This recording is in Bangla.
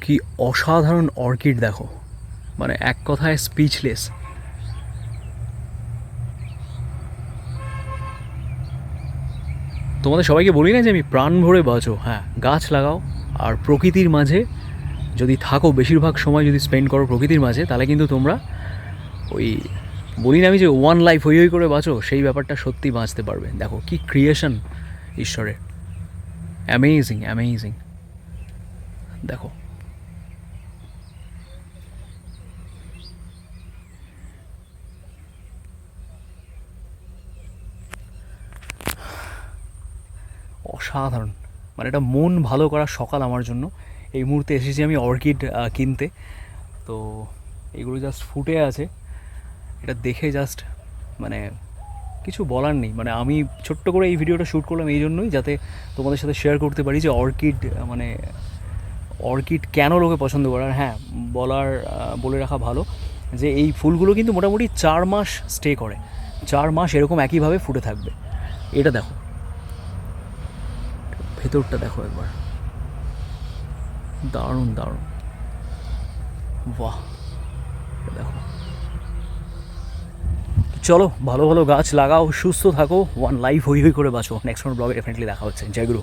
কি অসাধারণ অর্কিড দেখো, মানে এক কথায় স্পিচলেস। তোমাদের সবাইকে বলি না যে আমি প্রাণ ভরে বাঁচো, হ্যাঁ গাছ লাগাও আর প্রকৃতির মাঝে যদি থাকো, বেশিরভাগ সময় যদি স্পেন্ড করো প্রকৃতির মাঝে, তাহলে কিন্তু তোমরা ওই বলি না আমি যে ওয়ান লাইফ হই হই করে বাঁচো, সেই ব্যাপারটা সত্যি বাঁচতে পারবে। দেখো কি ক্রিয়েশন ঈশ্বরের, অ্যামেজিং অ্যামেজিং। দেখো অসাধারণ, মানে এটা মন ভালো করার সকাল আমার জন্য। এই মুহূর্তে এসেছি আমি অর্কিড কিনতে। তো এগুলো জাস্ট ফুটে আছে, এটা দেখে জাস্ট মানে কিছু বলার নেই। মানে আমি ছোট্ট করে এই ভিডিওটা শ্যুট করলাম এই জন্যই, যাতে তোমাদের সাথে শেয়ার করতে পারি যে অর্কিড মানে অর্কিড কেন লোকে পছন্দ করে। আর হ্যাঁ, বলে রাখা ভালো যে এই ফুলগুলো কিন্তু মোটামুটি 4 মাস স্টে করে, 4 মাস এরকম একইভাবে ফুটে থাকবে। এটা দেখো, ভেতরটা দেখো একবার, দারুণ দারুণ, বাহ। দেখো, চলো ভালো ভালো গাছ লাগাও, সুস্থ থাকো, ওয়ান লাইফ হই হই করে বাঁচো। নেক্সট কোনো ব্লগে ডেফিনেটলি দেখা হচ্ছে। জয় গুরু।